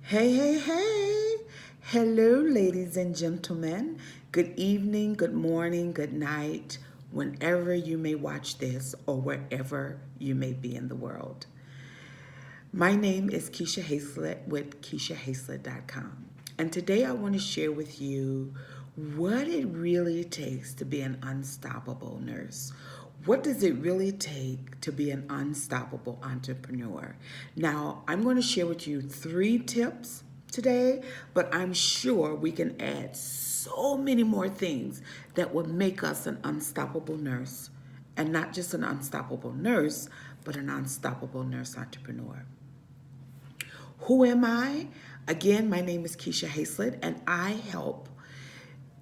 Hey, hey, hey. Hello, ladies and gentlemen. Good evening, good morning, good night, whenever you may watch this or wherever you may be in the world. My name is Keisha Hazlett with KeishaHazlett.com. And today I want to share with you what it really takes to be an unstoppable nurse. What does it really take to be an unstoppable entrepreneur? Now, I'm going to share with you 3 tips today, but I'm sure we can add so many more things that would make us an unstoppable nurse. And not just an unstoppable nurse, but an unstoppable nurse entrepreneur. Who am I? Again, my name is Keisha Hazlett, and I help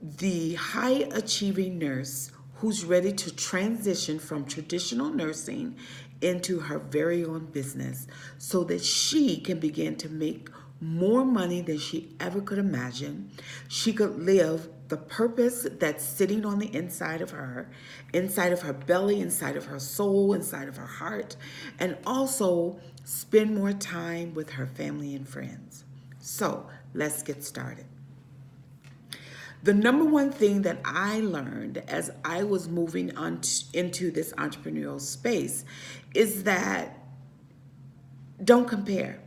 the high achieving nurse who's ready to transition from traditional nursing into her very own business so that she can begin to make more money than she ever could imagine. She could live the purpose that's sitting on the inside of her belly, inside of her soul, inside of her heart, and also spend more time with her family and friends. So let's get started. The number one thing that I learned as I was moving on into this entrepreneurial space is that don't compare.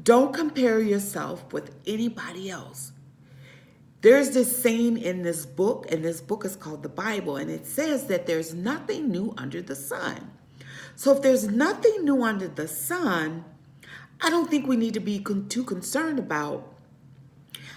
Don't compare yourself with anybody else. There's this saying in this book, and this book is called the Bible, and it says that there's nothing new under the sun. So if there's nothing new under the sun, I don't think we need to be too concerned about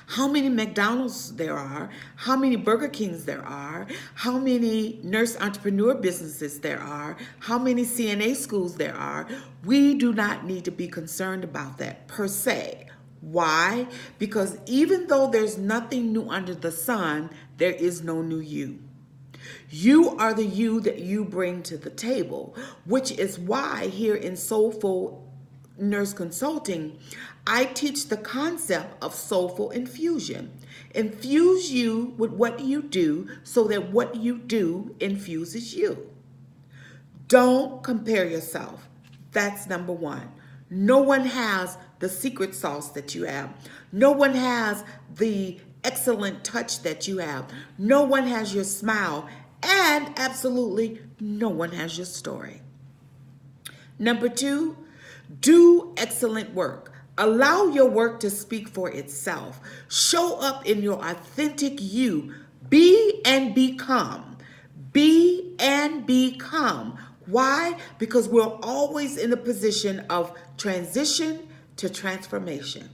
how many McDonald's there are, how many Burger Kings there are, how many nurse entrepreneur businesses there are, how many CNA schools there are. We do not need to be concerned about that per se. Why? Because even though there's nothing new under the sun, there is no new you. You are the you that you bring to the table, which is why here in Soulful Nurse Consulting, I teach the concept of soulful infusion. Infuse you with what you do so that what you do infuses you. Don't compare yourself. That's number one. No one has the secret sauce that you have. No one has the excellent touch that you have. No one has your smile. And absolutely no one has your story. Number two, do excellent work. Allow your work to speak for itself. Show up in your authentic you. Be and become. Be and become. Why? Because we're always in a position of transition to transformation.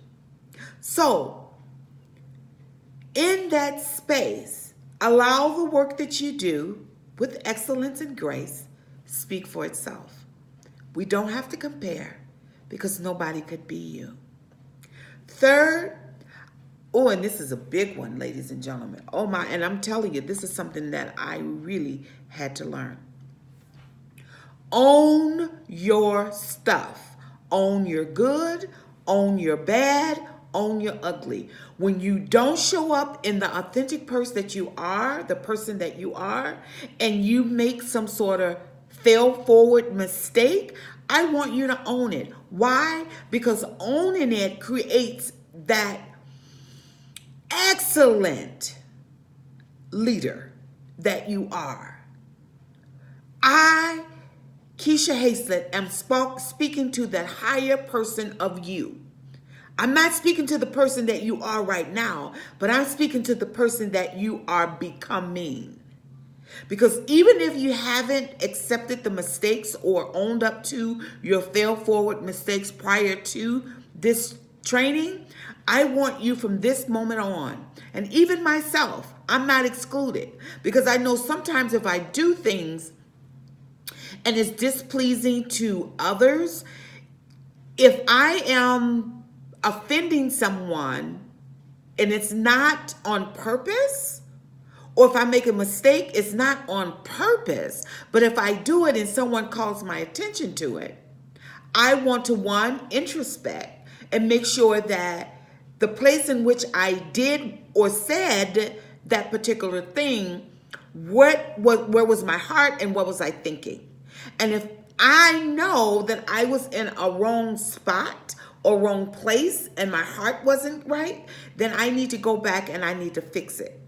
So, in that space, allow the work that you do with excellence and grace speak for itself. We don't have to compare because nobody could be you. Third, oh, and this is a big one, ladies and gentlemen. Oh my, and I'm telling you, this is something that I really had to learn. Own your stuff. Own your good, own your bad, own your ugly. When you don't show up in the authentic person that you are, the person that you are, and you make some sort of fail forward mistake, I want you to own it. Why? Because owning it creates that excellent leader that you are. I, Keisha Hazlett, am speaking to that higher person of you. I'm not speaking to the person that you are right now, but I'm speaking to the person that you are becoming. Because even if you haven't accepted the mistakes or owned up to your fail forward mistakes prior to this training, I want you from this moment on, and even myself, I'm not excluded, because I know sometimes if I do things and it's displeasing to others, if I am offending someone and it's not on purpose, or if I make a mistake, it's not on purpose, but if I do it and someone calls my attention to it, I want to, one, introspect and make sure that the place in which I did or said that particular thing, where was my heart and what was I thinking? And if I know that I was in a wrong spot or wrong place and my heart wasn't right, then I need to go back and I need to fix it.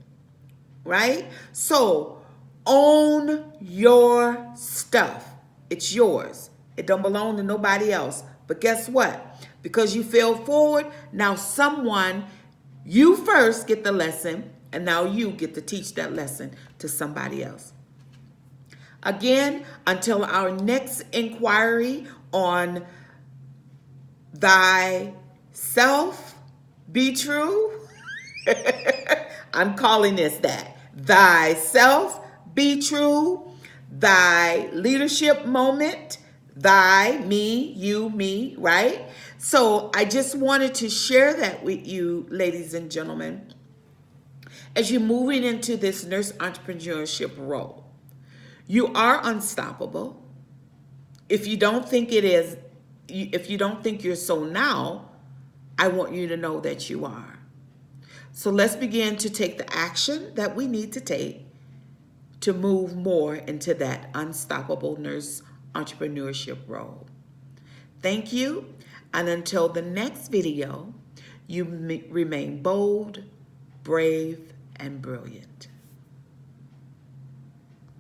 Right? So own your stuff. It's yours. It don't belong to nobody else. But guess what? Because you failed forward, now you first get the lesson, and now you get to teach that lesson to somebody else. Again, until our next inquiry on thyself be true. I'm calling this that. Thyself be true. Thy leadership moment. Thy, me, you, me, right? So I just wanted to share that with you, ladies and gentlemen, as you're moving into this nurse entrepreneurship role. You are unstoppable. If you don't think it is, if you don't think you're so now, I want you to know that you are. So let's begin to take the action that we need to take to move more into that unstoppable nurse entrepreneurship role. Thank you. And until the next video, you remain bold, brave, and brilliant.